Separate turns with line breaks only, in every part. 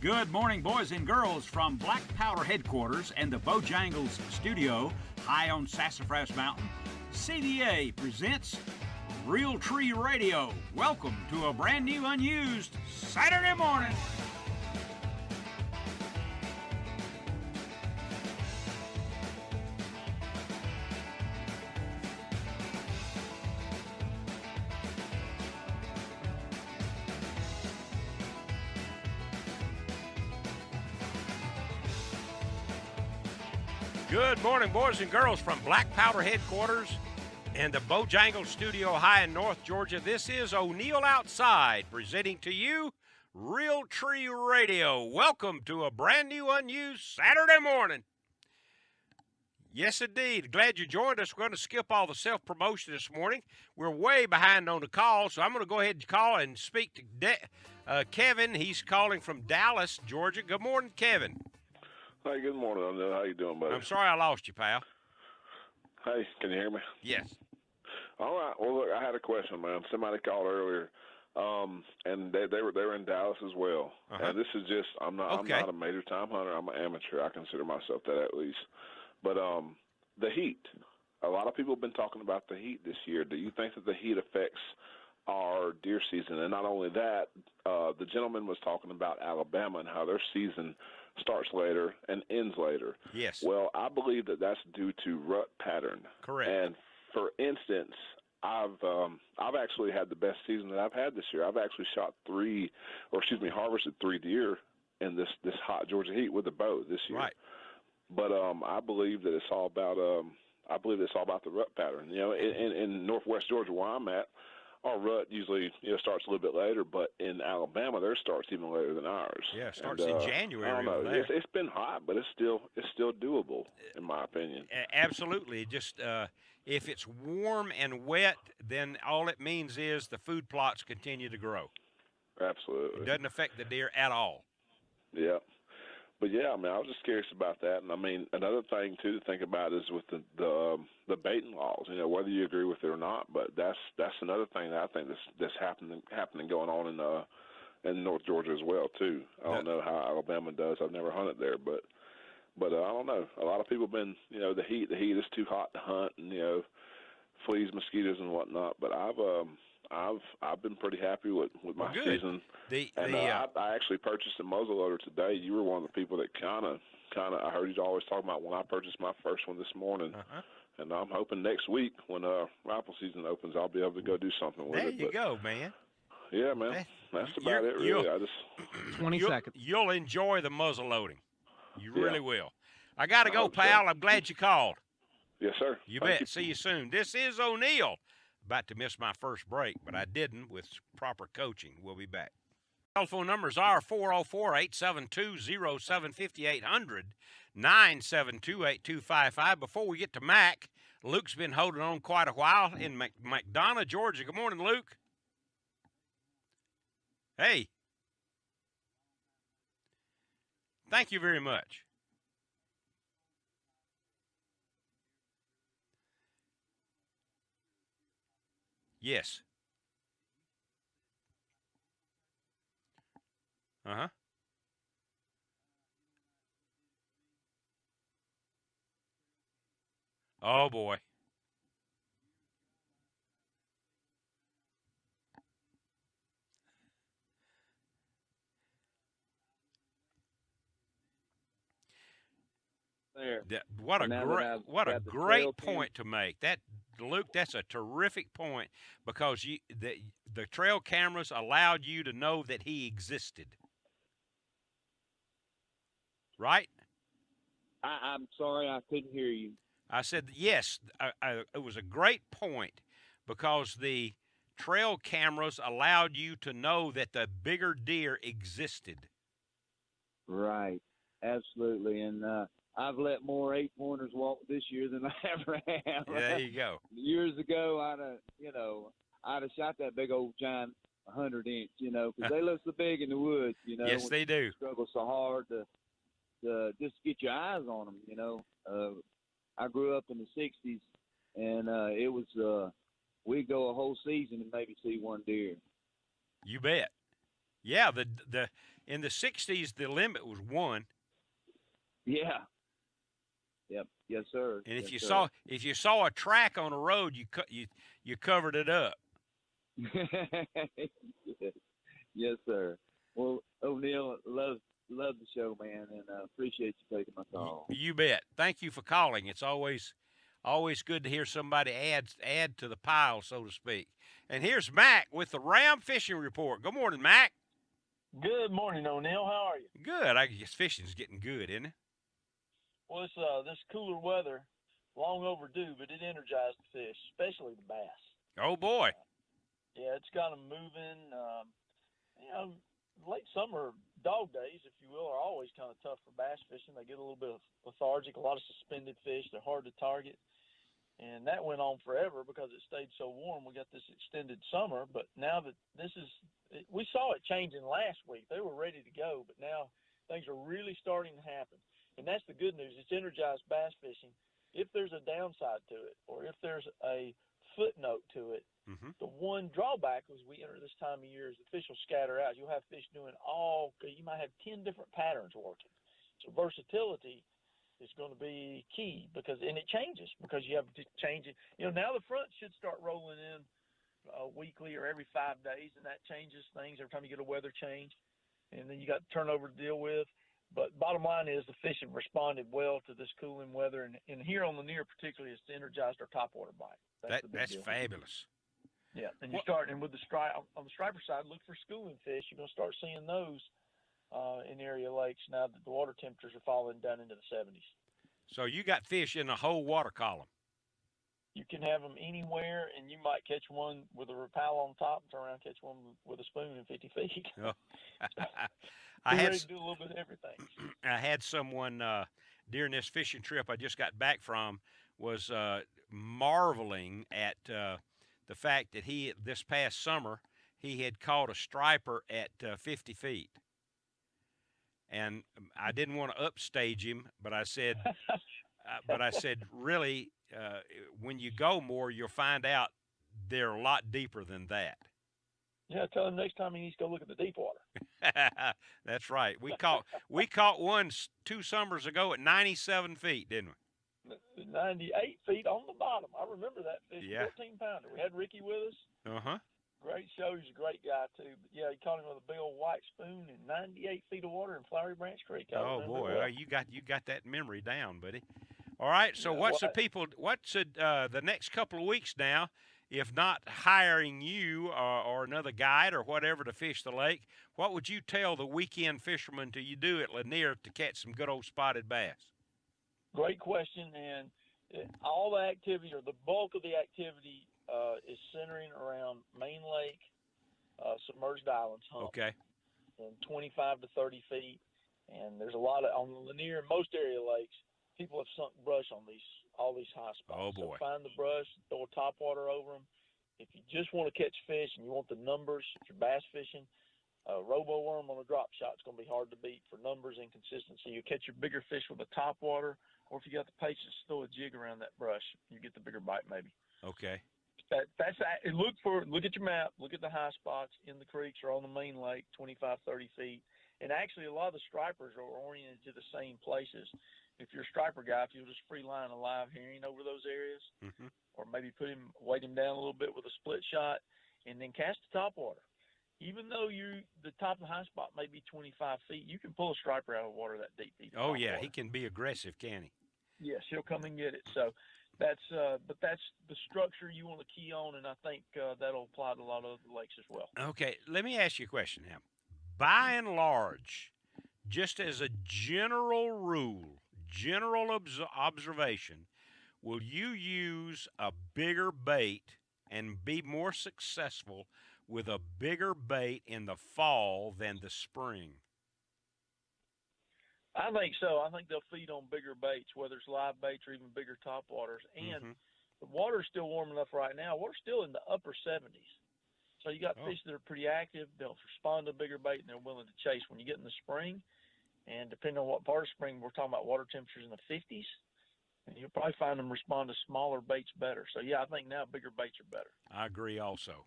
Good morning, boys and girls, from Black Powder headquarters and the Bojangles studio high on Sassafras Mountain. CDA presents Real Tree Radio. Welcome to a brand new, unused Saturday morning.
Good morning, boys and girls, from Black Powder headquarters and the Bojangles studio high in North Georgia. This is O'Neill Outside presenting to you Real Tree Radio. Welcome to a brand new, unused Saturday morning. Yes, indeed. Glad you joined us. We're going to skip all the self-promotion this morning. We're way behind on the call, so I'm going to go ahead and call and speak to Kevin. He's calling from Dallas, Georgia. Good morning, Kevin.
Hey, good morning, O'Neill. How you doing, buddy?
I'm sorry I lost you, pal.
Hey, can you hear me?
Yes.
All right. Well, look, I had a question, man. Somebody called earlier, and they were in Dallas as well.
Uh-huh.
And this is just I'm not a major time hunter. I'm an amateur. I consider myself that at least. But the heat. A lot of people have been talking about the heat this year. Do you think that the heat affects our deer season? And not only that, the gentleman was talking about Alabama and how their season starts later and ends later.
Yes.
Well, I believe that that's due to rut pattern.
Correct.
And for instance, I've actually had the best season that I've had this year. I've actually harvested 3 deer in this hot Georgia heat with a bow this year.
Right.
But I believe that it's all about the rut pattern. You know, in Northwest Georgia where I'm at, our rut usually starts a little bit later, but in Alabama theirs starts even later than ours.
Yeah, it starts in January.
I don't know. It's been hot, but it's still doable in my opinion.
Absolutely. Just if it's warm and wet, then all it means is the food plots continue to grow.
Absolutely.
It doesn't affect the deer at all.
Yeah. But yeah, I mean, I was just curious about that, and I mean, another thing too to think about is with the baiting laws. You know, whether you agree with it or not, but that's another thing that I think that's happening going on in North Georgia as well too. I don't know how Alabama does. I've never hunted there, but I don't know. A lot of people have been, the heat is too hot to hunt, and fleas, mosquitoes, and whatnot. But I've been pretty happy with my season. I actually purchased a muzzleloader today. You were one of the people that kind of I heard you always talking about when I purchased my first one this morning.
Uh-huh.
And I'm hoping next week when rifle season opens, I'll be able to go do something with it.
There you go, man.
Yeah, man. That's about it, really.
20 seconds.
You'll enjoy the muzzle loading. You really will. I got to
I
go,
hope
pal.
so.
I'm glad you called.
Yes, sir.
You
Thank
bet.
you.
See you soon. This is O'Neill. About to miss my first break, but I didn't with proper coaching. We'll be back. Telephone numbers are 404-872-0750-800, 972-8255. Before we get to Mack, Luke's been holding on quite a while in McDonough, Georgia. Good morning, Luke. Hey. Thank you very much. Yes. Uh-huh. Oh, boy.
There.
What a great point to make. That, Luke, that's a terrific point because the trail cameras allowed you to know that he existed. Right?
I'm sorry, I couldn't hear you.
I said yes. It was a great point because the trail cameras allowed you to know that the bigger deer existed.
Right. Absolutely. And I've let more 8-pointers walk this year than I ever have.
There you go.
Years ago, I'd have shot that big old giant 100-inch, because they look so big in the woods,
Yes, they do.
Struggle so hard to just get your eyes on them, I grew up in the 60s, and it was we'd go a whole season and maybe see one deer.
You bet. Yeah, the in the 60s the limit was 1.
Yeah. Yep. Yes, sir.
And
Yes, sir.
if you saw a track on a road, you covered it up.
Yes, sir. Well, O'Neill, love the show, man, and appreciate you taking my call.
You bet. Thank you for calling. It's always good to hear somebody add to the pile, so to speak. And here's Mack with the Ram Fishing Report. Good morning, Mack.
Good morning, O'Neill. How are you?
Good. I guess fishing's getting good, isn't it?
Well, this cooler weather, long overdue, but it energized the fish, especially the bass.
Oh boy.
Yeah, it's got them moving. Late summer dog days, if you will, are always kind of tough for bass fishing. They get a little bit lethargic, a lot of suspended fish. They're hard to target. And that went on forever because it stayed so warm. We got this extended summer, but now that we saw it changing last week. They were ready to go, but now things are really starting to happen. And that's the good news. It's energized bass fishing. If there's a downside to it, or if there's a footnote to it, the one drawback as we enter this time of year is the fish will scatter out. You'll have fish doing you might have 10 different patterns working. So versatility is going to be key and it changes because you have to change it. Now the front should start rolling in weekly or every 5 days, and that changes things every time you get a weather change. And then you got turnover to deal with. But bottom line is the fish have responded well to this cooling weather, and here on the Lanier particularly, it's energized our topwater bite.
That's fabulous.
Yeah, and you're starting with the on the striper side. Look for schooling fish. You're going to start seeing those in area lakes now that the water temperatures are falling down into the 70s.
So you got fish in the whole water column.
You can have them anywhere, and you might catch one with a repel on top and turn around and catch one with a spoon in 50 feet.
Oh.
I had to do a little bit of everything.
I had someone during this fishing trip I just got back from was marveling at the fact that this past summer he had caught a striper at 50 feet. And I didn't want to upstage him, but I said, really, when you go more, you'll find out they're a lot deeper than that.
Yeah, tell him next time he needs to go look at the deep water.
That's right. We caught one 2 summers ago at 97 feet, didn't we?
98 feet on the bottom. I remember that fish,
yeah.
14-pounder. We had Ricky with us.
Uh-huh.
Great show. He's a great guy, too. But, yeah, he caught him with a big old white spoon in 98 feet of water in Flowery Branch Creek.
Oh, boy. Well, you got that memory down, buddy. All right, so what's the next couple of weeks now, if not hiring you or another guide or whatever to fish the lake, what would you tell the weekend fishermen you do at Lanier to catch some good old spotted bass?
Great question, and all the activity or the bulk of the activity is centering around Main Lake, submerged islands, hump,
okay,
and 25 to 30 feet. And there's a lot on the Lanier and most area lakes. People have sunk brush on all these high spots.
Oh boy!
So find the brush, throw a topwater over them. If you just want to catch fish and you want the numbers, if you're bass fishing, robo worm on a drop shot is going to be hard to beat for numbers and consistency. You catch your bigger fish with a topwater, or if you got the patience, throw a jig around that brush, you get the bigger bite maybe.
Okay.
Look at your map, look at the high spots in the creeks or on the main lake, 25, 30 feet. And actually, a lot of the stripers are oriented to the same places. If you're a striper guy, if you'll just free line a live herring over those areas, or maybe weight him down a little bit with a split shot, and then cast the topwater. Even though the top of the high spot may be 25 feet, you can pull a striper out of the water that deep.
Oh yeah, he can be aggressive, can he?
Yes, he'll come and get it. So that's the structure you want to key on, and I think that'll apply to a lot of other lakes as well.
Okay, let me ask you a question now. By and large, just as a general rule, observation, will you use a bigger bait and be more successful with a bigger bait in the fall than the spring?
I think so. I think they'll feed on bigger baits, whether it's live baits or even bigger topwaters. And the water's still warm enough right now. Water's still in the upper 70s. So you got fish that are pretty active. They'll respond to bigger bait, and they're willing to chase. When you get in the spring, and depending on what part of spring, we're talking about water temperatures in the 50s, and you'll probably find them respond to smaller baits better. So, yeah, I think now bigger baits are better.
I agree also.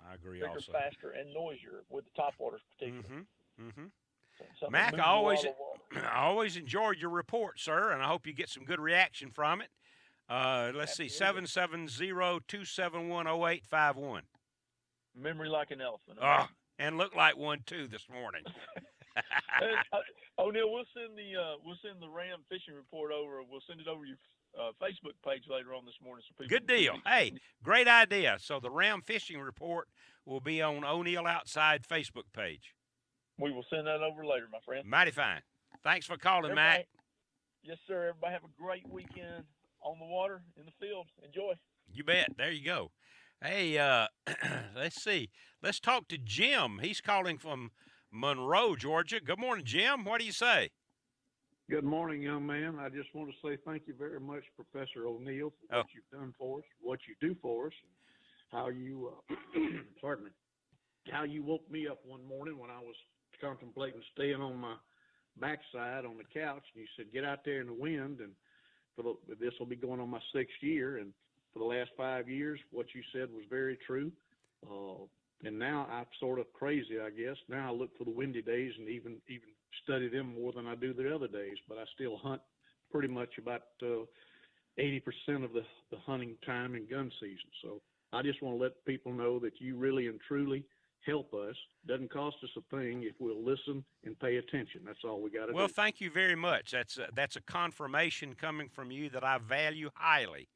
I agree
bigger,
also.
faster, and noisier with the topwaters particularly. Something
Mack,
that
I
moves a lot of water.
I always enjoyed your report, sir, and I hope you get some good reaction from it. Let's see,
Absolutely.
770-271-0851.
Memory like an elephant.
And looked like one too this morning.
O'Neill, we'll send the Ram fishing report over. We'll send it over your Facebook page later on this morning, so people.
Good deal. Hey, great idea. So the Ram fishing report will be on O'Neill Outside Facebook page.
We will send that over later, my friend.
Mighty fine. Thanks for calling, Mack.
Yes, sir. Everybody have a great weekend on the water, in the field. Enjoy.
You bet. There you go. Hey, let's see. Let's talk to Jim. He's calling from Monroe, Georgia. Good morning, Jim. What do you say?
Good morning, young man. I just want to say thank you very much, Professor O'Neill, for what you've done for us, what you do for us, and how you, pardon me, how you woke me up one morning when I was contemplating staying on my backside on the couch, and you said, get out there in the wind, and this will be going on my 6th year, and for the last 5 years, what you said was very true. And now I'm sort of crazy, I guess. Now I look for the windy days and even study them more than I do the other days. But I still hunt pretty much about 80% of the hunting time in gun season. So I just want to let people know that you really and truly help us. Doesn't cost us a thing if we'll listen and pay attention. That's all we got to do.
Well, thank you very much. That's a confirmation coming from you that I value highly.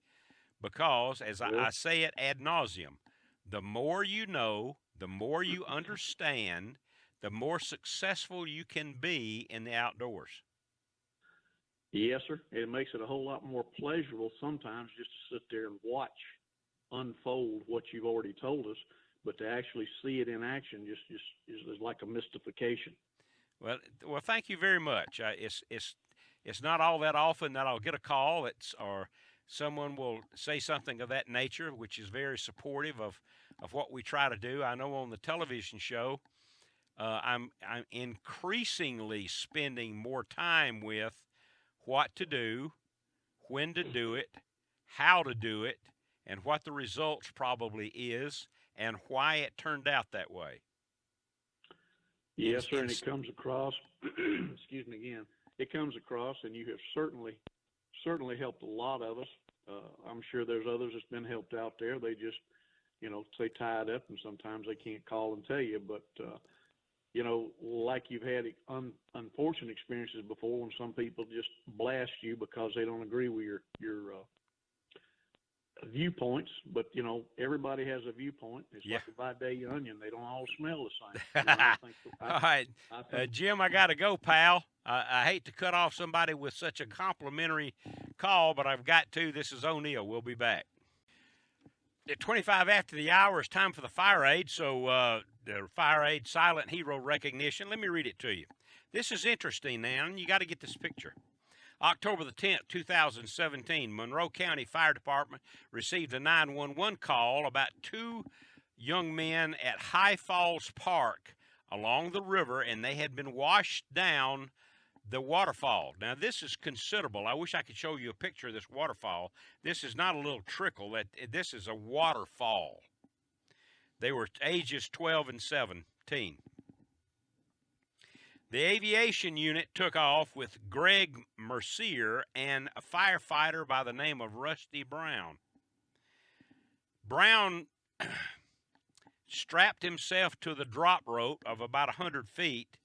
Because, as I say it ad nauseum, the more you know, the more you understand, the more successful you can be in the outdoors.
Yes, sir. It makes it a whole lot more pleasurable sometimes just to sit there and watch unfold what you've already told us, but to actually see it in action just is like a mystification.
Well, thank you very much. It's not all that often that I'll get a call or someone will say something of that nature, which is very supportive of what we try to do. I know on the television show, I'm increasingly spending more time with what to do, when to do it, how to do it, and what the results probably is, and why it turned out that way.
Yes, sir, and it comes across, excuse me again, it comes across, and you have certainly helped a lot of us. I'm sure there's others that's been helped out there. They just, say tied up, and sometimes they can't call and tell you. But, like you've had unfortunate experiences before when some people just blast you because they don't agree with your viewpoints. But, everybody has a viewpoint. It's like a Vidalia onion. They don't all smell the same.
All right. Jim, I got to go, pal. I hate to cut off somebody with such a complimentary call, but I've got to. This is O'Neill. We'll be back. At 25 after the hour, it's time for the fire aid. So the fire aid silent hero recognition. Let me read it to you. This is interesting now, and you got to get this picture. October the 10th, 2017, Monroe County Fire Department received a 911 call about two young men at High Falls Park along the river, and they had been washed down the waterfall. Now, this is considerable. I wish I could show you a picture of this waterfall. This is not a little trickle. This is a waterfall. They were ages 12 and 17. The aviation unit took off with Greg Mercier and a firefighter by the name of Rusty Brown. Brown strapped himself to the drop rope of about 100 feet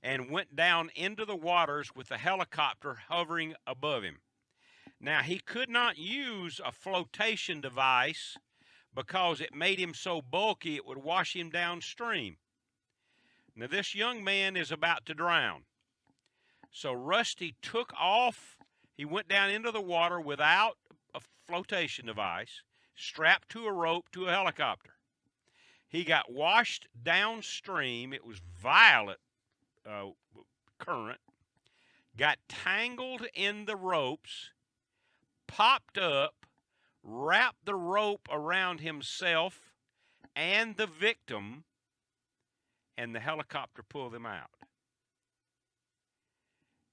and went down into the waters with the helicopter hovering above him. Now, he could not use a flotation device because it made him so bulky it would wash him downstream. Now, this young man is about to drown. So Rusty took off. He went down into the water without a flotation device, strapped to a rope to a helicopter. He got washed downstream. It was violent current. Got tangled in the ropes, popped up, wrapped the rope around himself and the victim, and the helicopter pulled him out.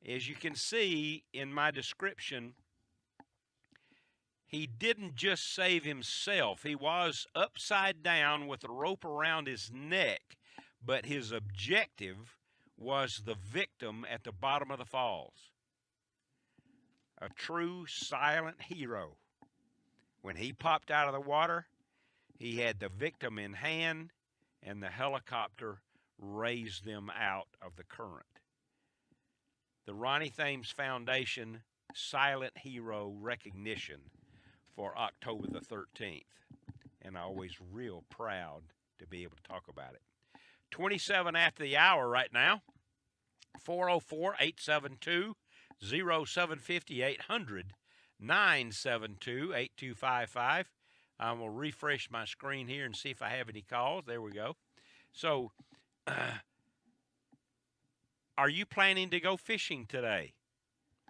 As you can see in my description, he didn't just save himself. He was upside down with a rope around his neck, but his objective was the victim at the bottom of the falls. A true silent hero. When he popped out of the water, he had the victim in hand, and the helicopter raised them out of the current. The Ronnie Thames Foundation Silent Hero Recognition for October the 13th. And I'm always real proud to be able to talk about it. 27 after the hour right now. 404-872-0750, 800-972-8255. I'm going to refresh my screen here and see if I have any calls. There we go. So, are you planning to go fishing today?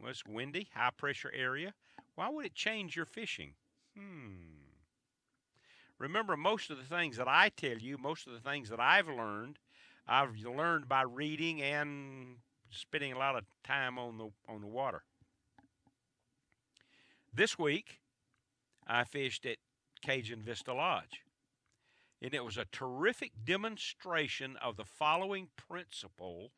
Well, it's windy, high-pressure area. Why would it change your fishing? Remember, most of the things that I tell you, most of the things that I've learned by reading and spending a lot of time on the water. This week, I fished at Cajun Vista Lodge, and it was a terrific demonstration of the following principle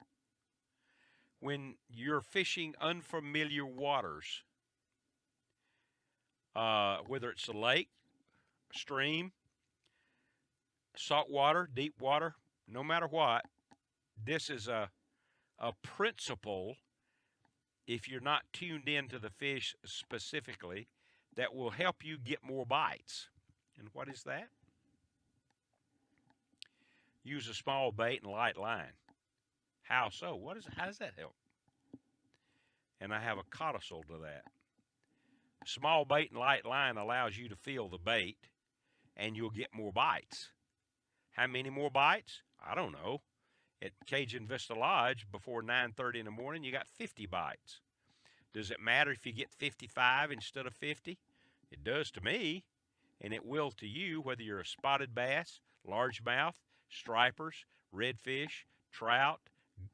when you're fishing unfamiliar waters, whether it's a lake, a stream, salt water, deep water, no matter what. This is a principle, if you're not tuned into the fish specifically, that will help you get more bites. And what is that? Use a small bait and light line. How so? How does that help? And I have a codicil to that. Small bait and light line allows you to feel the bait, and you'll get more bites. How many more bites? I don't know. At Cajun Vista Lodge, before 9:30 in the morning, you got 50 bites. Does it matter if you get 55 instead of 50? It does to me, and it will to you, whether you're a spotted bass, largemouth, stripers, redfish, trout,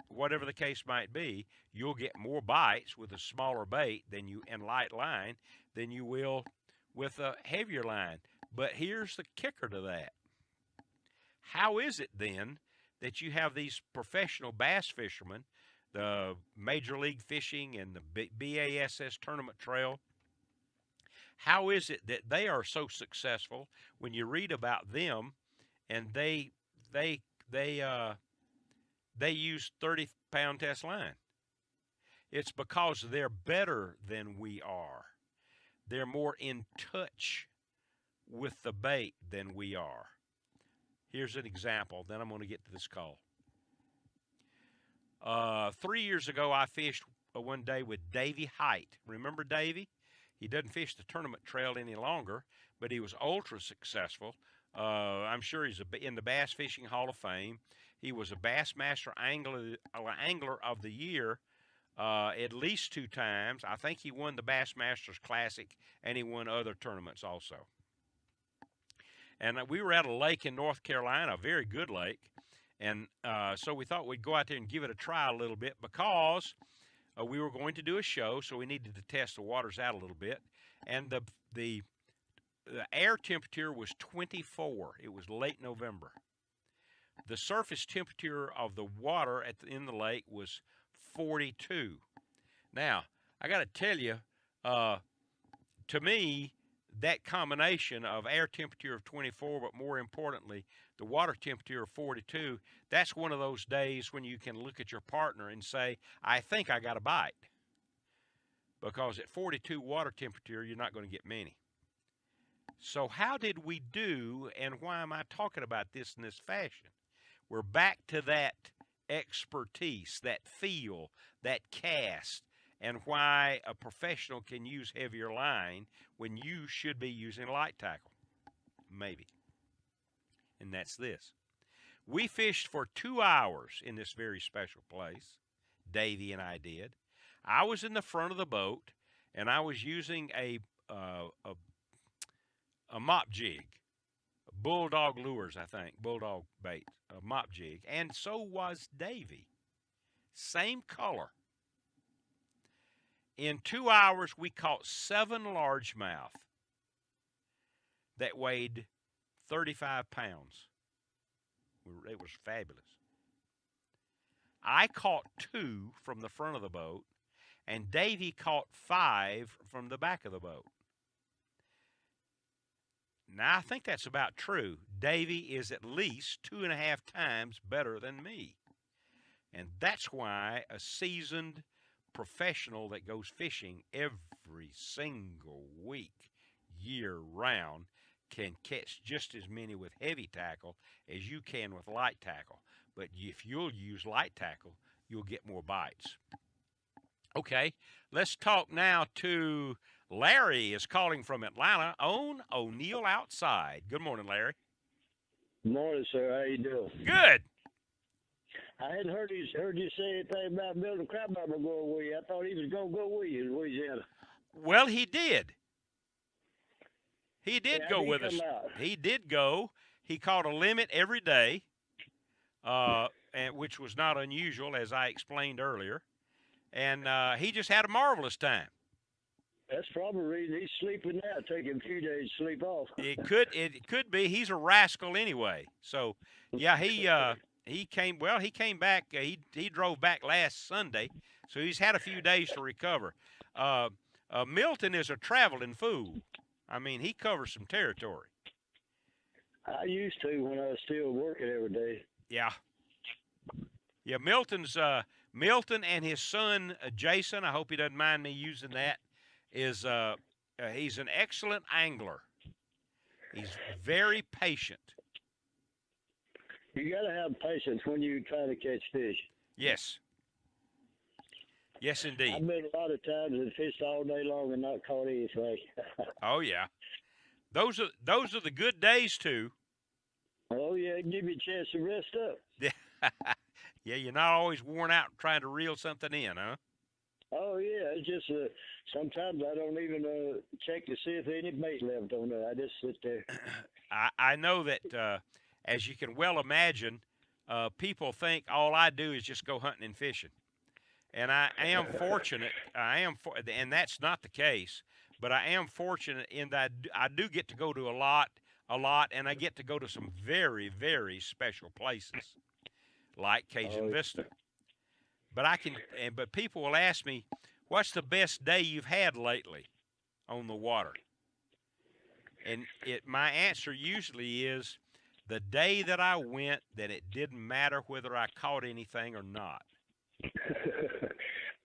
whatever the case might be. You'll get more bites with a smaller bait and light line than you will with a heavier line. But here's the kicker to that. How is it then that you have these professional bass fishermen, the Major League Fishing and the BASS Tournament Trail, how is it that they are so successful when you read about them and they use 30-pound test line? It's because they're better than we are. They're more in touch with the bait than we are. Here's an example, then I'm going to get to this call. 3 years ago, I fished one day with Davey Height. Remember Davey? He doesn't fish the tournament trail any longer, but he was ultra successful. I'm sure he's in the Bass Fishing Hall of Fame. He was a Bassmaster Angler of the Year at least 2 times. I think he won the Bassmasters Classic, and he won other tournaments also. And we were at a lake in North Carolina, a very good lake. And so we thought we'd go out there and give it a try a little bit because we were going to do a show, so we needed to test the waters out a little bit. And the air temperature was 24. It was late November. The surface temperature of the water in the lake was 42. Now, I got to tell you, to me, that combination of air temperature of 24, but more importantly, the water temperature of 42, that's one of those days when you can look at your partner and say, I think I got a bite. Because at 42 water temperature, you're not going to get many. So how did we do, and why am I talking about this in this fashion? We're back to that expertise, that feel, that cast, and why a professional can use heavier line when you should be using light tackle. Maybe. And that's this. We fished for 2 hours in this very special place. Davey and I did. I was in the front of the boat, and I was using a mop jig. Bulldog lures, I think. Bulldog bait. A mop jig. And so was Davey. Same color. In 2 hours, we caught 7 largemouth. that weighed 35 pounds. It was fabulous. I caught 2 from the front of the boat, and Davy caught 5 from the back of the boat. Now, I think that's about true. Davy is at least 2.5 times better than me. And that's why a seasoned professional that goes fishing every single week, year-round, can catch just as many with heavy tackle as you can with light tackle. But if you'll use light tackle, you'll get more bites. Okay, let's talk now to Larry is calling from Atlanta on O'Neill Outside. Good morning, Larry.
Good morning, sir. How you doing?
Good.
I hadn't heard you say anything about building a crab barber going with you. I thought he was going to go with you in Louisiana.
Well, he did. He did go
How'd he
with us.
come out?
He did go. He caught a limit every day, and which was not unusual, as I explained earlier. And he just had a marvelous time.
That's probably the reason he's sleeping now, taking a few days to sleep off.
It could be. He's a rascal anyway. So, yeah, he came back. He drove back last Sunday, so he's had a few days to recover. Milton is a traveling fool. I mean, he covers some territory.
I used to when I was still working every day.
Yeah. Yeah, Milton and his son Jason, I hope he doesn't mind me using that, is he's an excellent angler. He's very patient.
You got to have patience when you try to catch fish.
Yes. Yes, indeed.
I've been a lot of times and fished all day long and not caught anything.
Oh yeah, those are the good days too.
Oh yeah, give you a chance to rest up.
Yeah, yeah. You're not always worn out trying to reel something in, huh?
Oh yeah, it's just sometimes I don't even check to see if any bait left on there. I just sit there.
I know that as you can well imagine, people think all I do is just go hunting and fishing. And I am fortunate. And that's not the case. But I am fortunate in that I do get to go to a lot, and I get to go to some very, very special places, like Cajun Vista. But people will ask me, "What's the best day you've had lately on the water?" And my answer usually is the day that I went that it didn't matter whether I caught anything or not.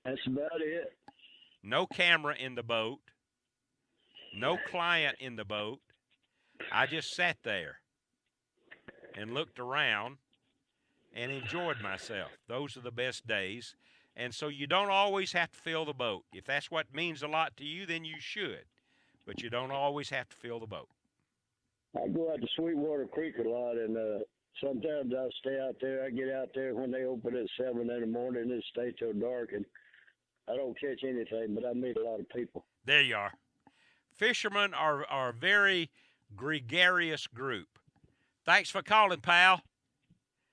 That's about it.
No camera in the boat. No client in the boat. I just sat there and looked around and enjoyed myself. Those are the best days. And so you don't always have to fill the boat. If that's what means a lot to you, then you should. But you don't always have to fill the boat.
I go out to Sweetwater Creek a lot, and sometimes I'll stay out there. I get out there when they open at 7 in the morning and stay till dark, and I don't catch anything, but I meet a lot of people.
There you are. Fishermen are a very gregarious group. Thanks for calling, pal.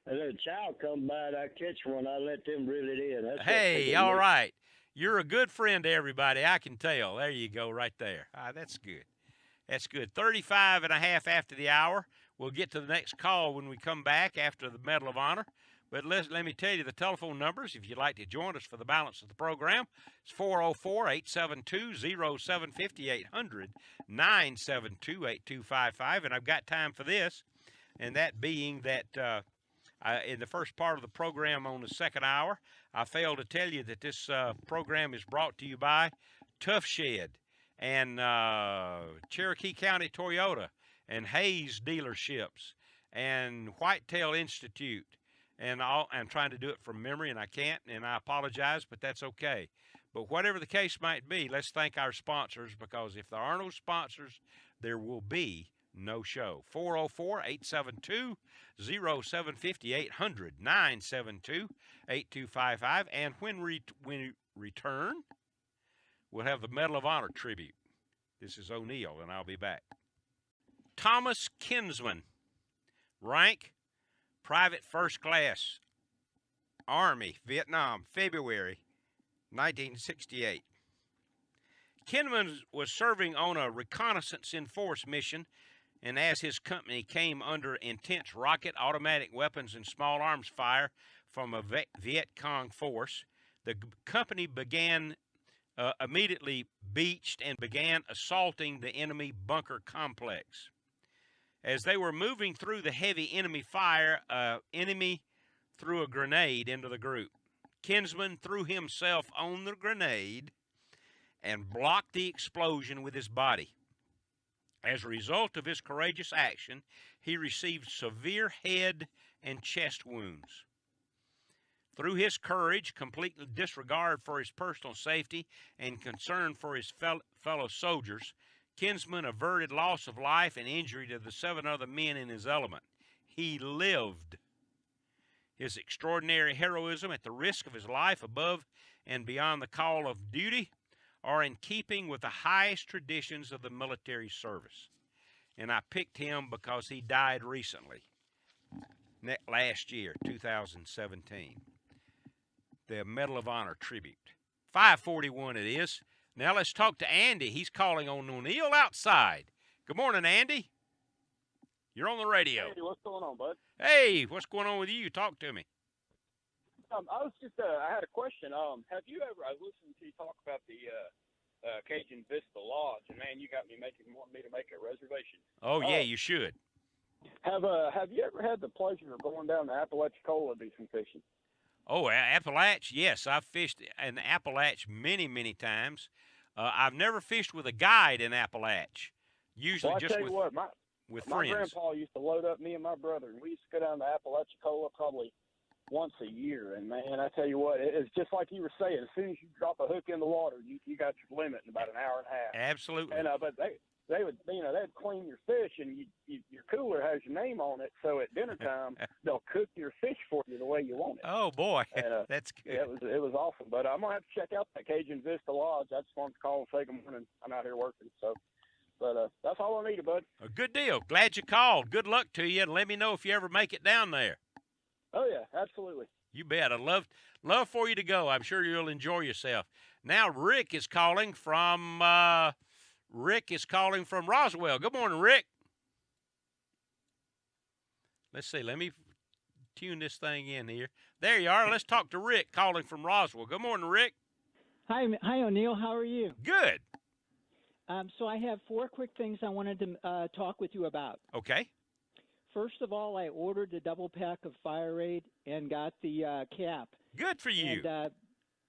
And then a child come by and I catch one, I let them reel it in. That's
hey, all right. You're a good friend to everybody, I can tell. There you go, right there. That's good. That's good. 35 and a half after the hour. We'll get to the next call when we come back after the Medal of Honor. But let me tell you the telephone numbers if you'd like to join us for the balance of the program. It's 404-872-0750, 800-972-8255. And I've got time for this, and that being that in the first part of the program on the second hour, I failed to tell you that this program is brought to you by Tough Shed and Cherokee County Toyota and Hayes Dealerships and Whitetail Institute. And I'm trying to do it from memory, and I can't, and I apologize, but that's okay. But whatever the case might be, let's thank our sponsors, because if there are no sponsors, there will be no show. 404-872-0750, 800-972-8255. And when we return, we'll have the Medal of Honor tribute. This is O'Neill, and I'll be back. Thomas Kinsman, rank Private First Class, Army, Vietnam, February 1968. Kinsman was serving on a reconnaissance in force mission and as his company came under intense rocket, automatic weapons, and small arms fire from a Viet Cong force, the company immediately beached and began assaulting the enemy bunker complex. As they were moving through the heavy enemy fire, enemy threw a grenade into the group. Kinsman threw himself on the grenade and blocked the explosion with his body. As a result of his courageous action, he received severe head and chest wounds. Through his courage, complete disregard for his personal safety, and concern for his fellow soldiers, Kinsman averted loss of life and injury to the 7 other men in his element. He lived. His extraordinary heroism at the risk of his life above and beyond the call of duty are in keeping with the highest traditions of the military service. And I picked him because he died recently, last year, 2017. The Medal of Honor tribute. 5:41 it is. Now let's talk to Andy. He's calling on O'Neill outside. Good morning, Andy. You're on the radio.
Hey, what's going on, bud?
Hey, what's going on with you? Talk to me.
I had a question. Have you ever? I listened to you talk about the Cajun Vista Lodge, and man, you got me wanting me to make a reservation.
Oh yeah, you should.
Have you ever had the pleasure of going down to Apalachicola to do some fishing?
Oh, Appalach, yes, I've fished in Appalach many times. I've never fished with a guide in Appalach. Usually
Well,
just
tell you what,
with
my
friends.
grandpa used to load up me and my brother, and we used to go down to Apalachicola probably once a year. And man, I tell you what, it's just like you were saying. As soon as you drop a hook in the water, you got your limit in about an hour and a half.
Absolutely.
And but they would they'd clean your fish, and your cooler has your name on it. So at dinner time, they'll cook your fish for you the way you want it.
Oh boy,
And,
that's good.
Yeah, it was awesome. But I'm gonna have to check out that Cajun Vista Lodge. I just wanted to call and say good morning. I'm out here working, so. But that's all I needed, bud.
A good deal. Glad you called. Good luck to you, and let me know if you ever make it down there.
Oh yeah, absolutely.
You bet. I'd love for you to go. I'm sure you'll enjoy yourself. Now Rick is calling from Roswell. Good morning, Rick. Let's see. Let me tune this thing in here. There you are. Let's talk to Rick calling from Roswell. Good morning, Rick.
Hi, O'Neill. How are you?
Good.
So I have 4 quick things I wanted to talk with you about.
Okay.
First of all, I ordered the double pack of Fire Aid and got the cap.
Good for you.
And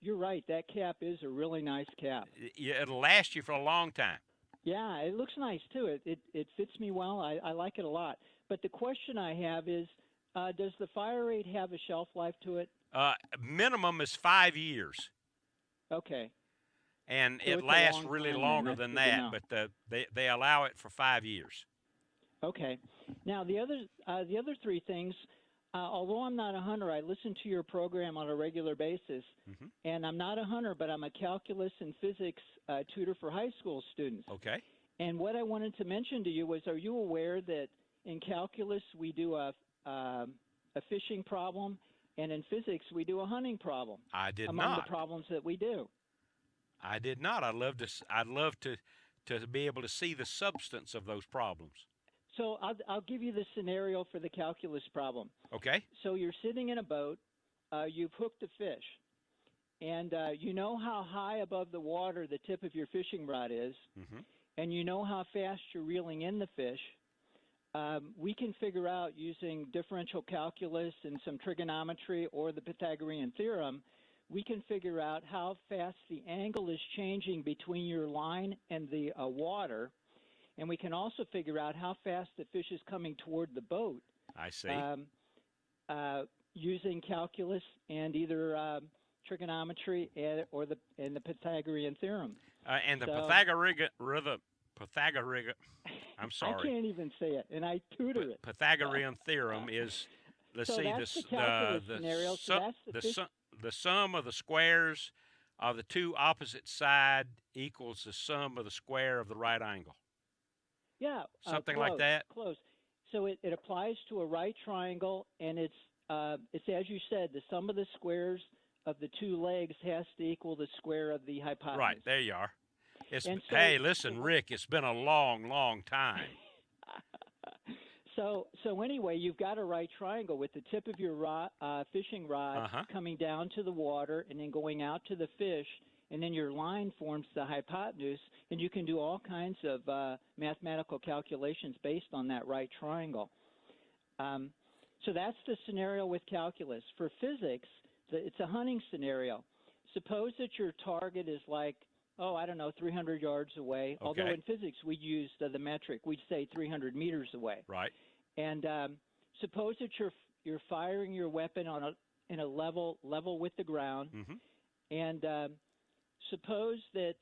you're right. That cap is a really nice cap.
It'll last you for a long time.
Yeah, it looks nice, too. It fits me well. I like it a lot. But the question I have is, does the Fire Aid have a shelf life to it?
Minimum is 5 years.
Okay.
And
So
it
it's a
lasts
long
really
time,
longer
and
than
that's good
that,
enough.
but they allow it for 5 years.
Okay. Now, the other 3 things, although I'm not a hunter, I listen to your program on a regular basis.
Mm-hmm.
And I'm not a hunter, but I'm a calculus and physics tutor for high school students.
Okay.
And what I wanted to mention to you was, are you aware that in calculus we do a fishing problem, and in physics we do a hunting problem?
I did
among
not.
the problems that we do.
I did not. I'd love to be able to see the substance of those problems.
So I'll give you the scenario for the calculus problem.
Okay.
So you're sitting in a boat, you've hooked a fish, and you know how high above the water the tip of your fishing rod is,
Mm-hmm.
and you know how fast you're reeling in the fish. We can figure out using differential calculus and some trigonometry or the Pythagorean theorem, we can figure out how fast the angle is changing between your line and the water, and we can also figure out how fast the fish is coming toward the boat.
I see.
Using calculus and either trigonometry or the Pythagorean theorem.
And the
So-
Pythagorean, I'm sorry.
I can't even say it, and I tutor it.
Pythagorean theorem is, let's
So
see,
that's the calculus scenario. So that's
the sum of the squares of the two opposite side equals the sum of the square of the right angle.
Yeah.
Something like that?
Close. So it applies to a right triangle, and it's as you said, the sum of the squares of the two legs has to equal the square of the hypotenuse.
Right, there you are.
And so-
Hey, listen, Rick, it's been a long, long time.
So anyway, you've got a right triangle with the tip of your fishing rod coming down to the water and then going out to the fish, and then your line forms the hypotenuse, and you can do all kinds of mathematical calculations based on that right triangle. So that's the scenario with calculus. For physics, it's a hunting scenario. Suppose that your target is like, 300 yards away.
Okay.
Although in physics we use the metric, we'd say 300 meters away.
Right.
And suppose that you're firing your weapon in a level with the ground.
Mm-hmm.
And suppose that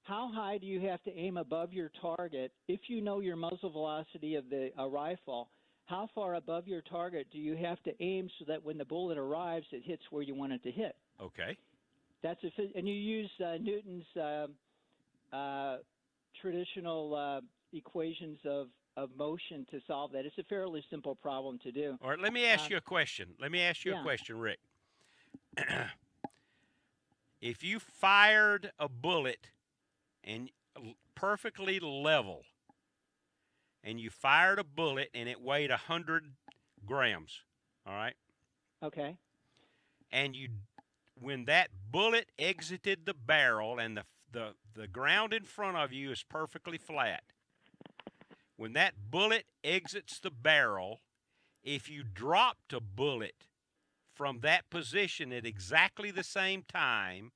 how high do you have to aim above your target if you know your muzzle velocity of a rifle? How far above your target do you have to aim so that when the bullet arrives, it hits where you want it to hit?
Okay.
And you use Newton's traditional equations of motion to solve that. It's a fairly simple problem to do.
All right, let me ask you a question. A question, Rick. If you fired a bullet and perfectly level, and you fired a bullet and it weighed 100 grams, all right?
Okay.
And when that bullet exited the barrel and the ground in front of you is perfectly flat, when that bullet exits the barrel, if you dropped a bullet from that position at exactly the same time,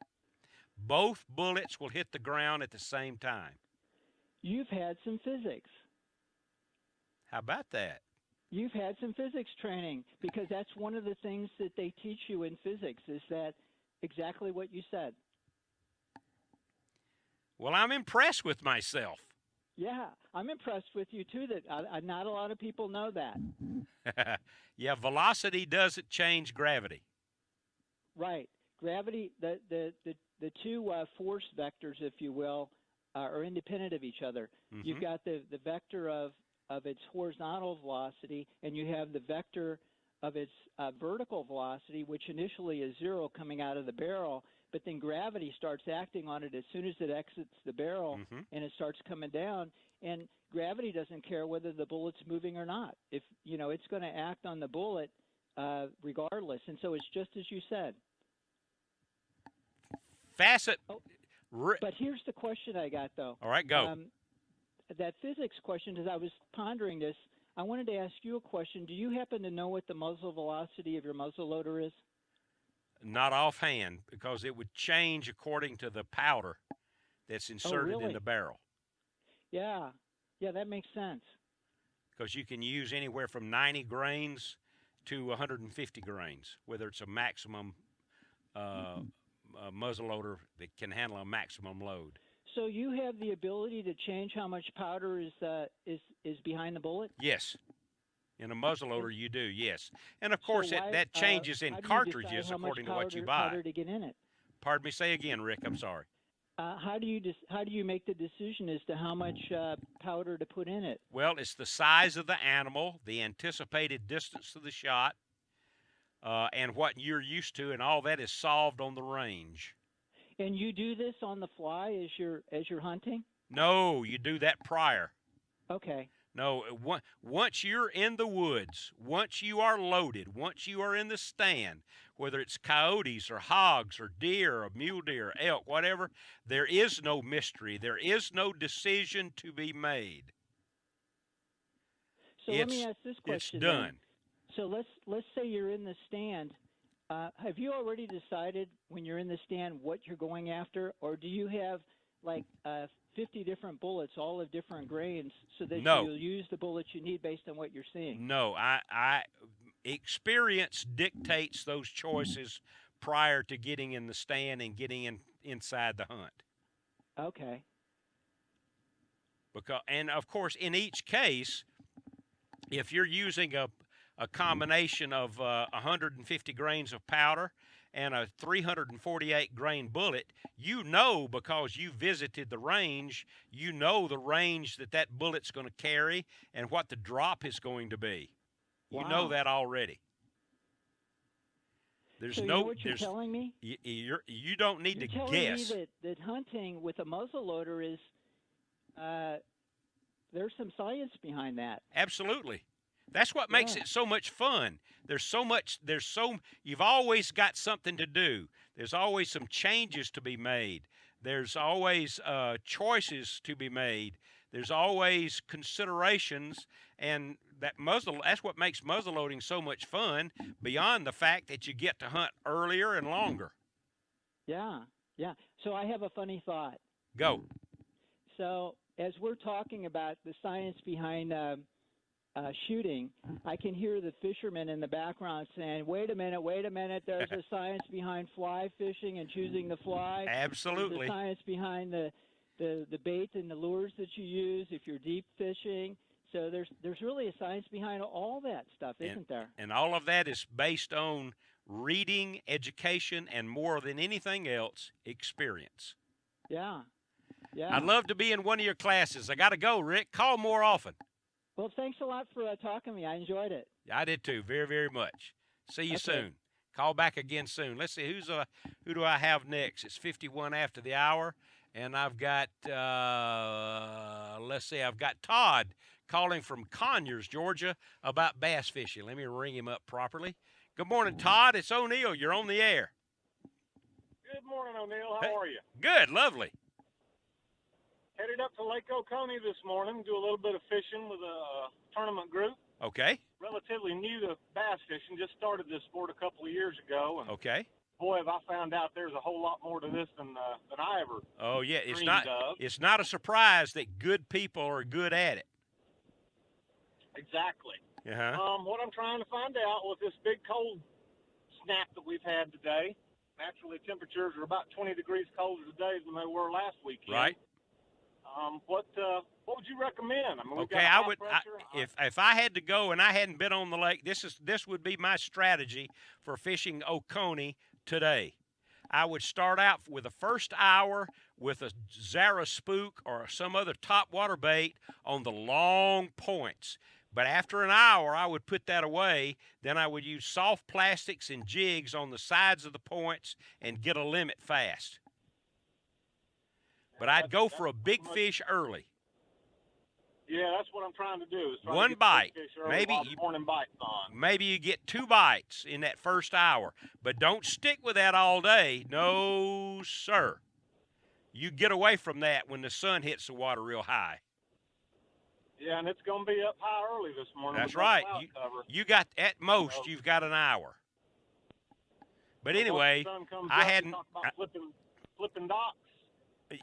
both bullets will hit the ground at the same time.
You've had some physics.
How about that?
You've had some physics training, because that's one of the things that they teach you in physics, is that exactly what you said.
Well, I'm impressed with myself.
Yeah, I'm impressed with you, too, that not a lot of people know that.
Yeah, velocity doesn't change gravity.
Right. Gravity, the two force vectors, if you will, are independent of each other.
Mm-hmm.
You've got the vector of its horizontal velocity, and you have the vector of its vertical velocity, which initially is 0 coming out of the barrel, but then gravity starts acting on it as soon as it exits the barrel,
Mm-hmm.
and it starts coming down. And gravity doesn't care whether the bullet's moving or not. If it's going to act on the bullet regardless. And so it's just as you said. But here's the question I got, though.
All right, go.
That physics question, as I was pondering this, I wanted to ask you a question. Do you happen to know what the muzzle velocity of your muzzle loader is?
Not offhand, because it would change according to the powder that's inserted in the barrel.
Yeah, that makes sense.
Because you can use anywhere from 90 grains to 150 grains, whether it's a maximum muzzleloader that can handle a maximum load.
So you have the ability to change how much powder is behind the bullet?
Yes. In a muzzleloader, you do, yes. And, of course, that changes in cartridges according to what you buy.
Powder to get in it?
Pardon me, say again, Rick, I'm sorry.
How do you make the decision as to how much powder to put in it?
Well, it's the size of the animal, the anticipated distance to the shot, and what you're used to, and all that is solved on the range.
And you do this on the fly as you're hunting?
No, you do that prior.
Okay.
No, once you're in the woods, once you are loaded, once you are in the stand, whether it's coyotes or hogs or deer or mule deer, elk, whatever, there is no mystery. There is no decision to be made.
So let me ask this question.
It's done.
Then. So let's say you're in the stand. Have you already decided when you're in the stand what you're going after, or do you have like 50 different bullets, all of different grains, so that you'll use the bullets you need based on what you're seeing?
No, experience dictates those choices prior to getting in the stand and getting inside the hunt.
Okay.
And of course, in each case, if you're using a combination of 150 grains of powder and a 348 grain bullet, because you visited the range, the range that bullet's going to carry and what the drop is going to be.
Wow.
You know that already.
So you know what you're telling me?
You don't need to guess.
You're telling me that hunting with a muzzleloader is there's some science behind that.
Absolutely. That's what makes it so much fun. You've always got something to do. There's always some changes to be made. There's always choices to be made. There's always considerations, and that's what makes muzzleloading so much fun, beyond the fact that you get to hunt earlier and longer.
Yeah. So I have a funny thought.
Go.
So as we're talking about the science behind shooting, I can hear the fishermen in the background saying, wait a minute, there's a science behind fly fishing and choosing the fly.
Absolutely.
There's a science behind the bait and the lures that you use if you're deep fishing. So there's really a science behind all that stuff, isn't there?
And all of that is based on reading, education, and more than anything else, experience.
Yeah.
I'd love to be in one of your classes. I got to go, Rick. Call more often.
Well, thanks a lot for talking to me. I enjoyed it.
I did too, very, very much. See you soon. Call back again soon. Let's see, who do I have next? It's 51 after the hour, and I've got, I've got Todd calling from Conyers, Georgia, about bass fishing. Let me ring him up properly. Good morning, Todd. It's O'Neill. You're on the air.
Good morning, O'Neill. How are you?
Good, lovely.
Headed up to Lake Oconee this morning, do a little bit of fishing with a tournament group.
Okay.
Relatively new to bass fishing, just started this sport a couple of years ago. And
okay.
Boy, have I found out there's a whole lot more to this than I ever dreamed of.
It's not a surprise that good people are good at it.
Exactly.
Uh-huh.
What I'm trying to find out with this big cold snap that we've had today, naturally temperatures are about 20 degrees colder today than they were last weekend.
Right.
What would you recommend? I mean,
okay, if I had to go and I hadn't been on the lake, this would be my strategy for fishing Oconee today. I would start out with the first hour with a Zara spook or some other top water bait on the long points. But after an hour, I would put that away. Then I would use soft plastics and jigs on the sides of the points and get a limit fast. But I'd go for a big fish early.
Yeah, that's what I'm trying to do.
One bite.
Maybe
you get 2 bites in that first hour. But don't stick with that all day. No, sir. You get away from that when the sun hits the water real high.
Yeah, and it's going to be up high early this morning.
That's right. You got, at most, you've got an hour. But anyway, I hadn't.
Flipping docks.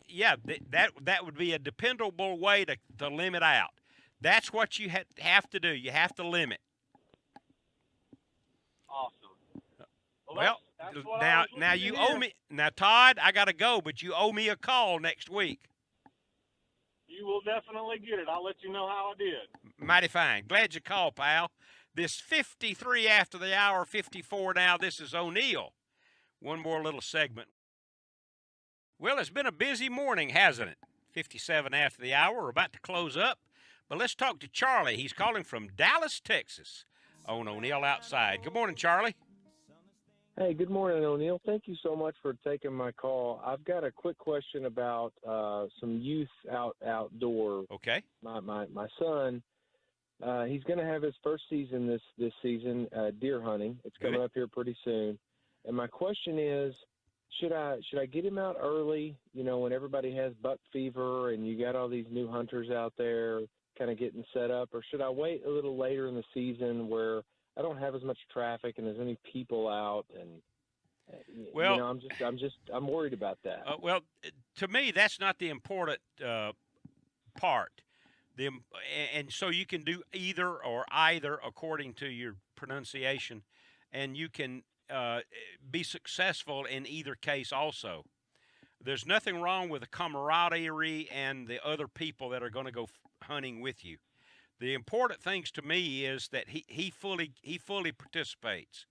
Yeah, that would be a dependable way to limit out. That's what you have to do. You have to limit.
Awesome.
Well, now you owe me. Now, Todd, I got to go, but you owe me a call next week.
You will definitely get it. I'll let you know how I did.
Mighty fine. Glad you called, pal. This 53 after the hour, 54 now. This is O'Neill. One more little segment. Well, it's been a busy morning, hasn't it? 57 after the hour. We're about to close up. But let's talk to Charlie. He's calling from Dallas, Texas on O'Neill Outside. Good morning, Charlie.
Hey, good morning, O'Neill. Thank you so much for taking my call. I've got a quick question about some youth outdoor.
Okay.
My son, he's going to have his first season this season, deer hunting. It's coming up here pretty soon. And my question is, should I get him out early, when everybody has buck fever and you got all these new hunters out there kind of getting set up, or should I wait a little later in the season where I don't have as much traffic and there's any people out, and I'm worried about that.
Well, to me, that's not the important part. And so you can do either according to your pronunciation, and you can be successful in either case also. There's nothing wrong with the camaraderie and the other people that are going to go hunting with you. The important things to me is that he fully participates,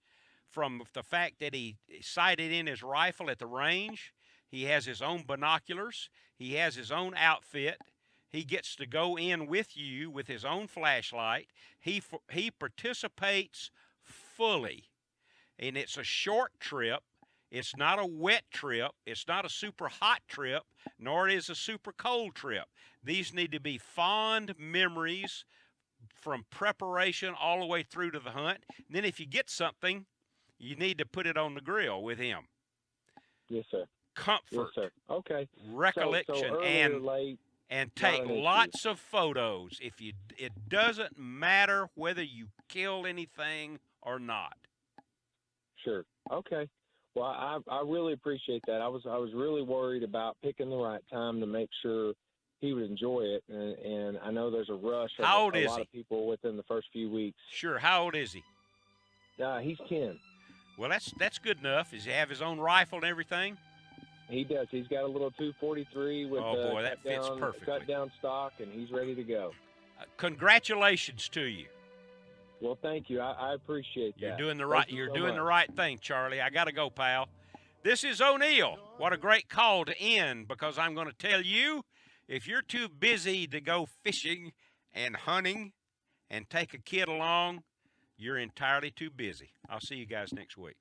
from the fact that he sighted in his rifle at the range. He has his own binoculars. He has his own outfit. He gets to go in with you with his own flashlight. He participates fully. And it's a short trip. It's not a wet trip. It's not a super hot trip, nor is a super cold trip. These need to be fond memories from preparation all the way through to the hunt. And then if you get something, you need to put it on the grill with him.
Yes, sir.
Comfort.
Yes, sir. Okay.
Recollection
so
and take lots of photos. It doesn't matter whether you killed anything or not.
Sure. Okay. Well, I really appreciate that. I was really worried about picking the right time to make sure he would enjoy it, and I know there's a rush of
How old
a
is
lot
he?
of people within the first few weeks.
Sure. How old is he?
He's 10.
Well, that's good enough. Does he have his own rifle and everything?
He does. He's got a little 243 with
that fits perfectly.
cut down stock, and he's ready to go.
Congratulations to you.
Well, thank you. I appreciate that.
You're doing the right. You're doing the right thing, Charlie. I got to go, pal. This is O'Neill. What a great call to end, because I'm going to tell you, if you're too busy to go fishing and hunting and take a kid along, you're entirely too busy. I'll see you guys next week.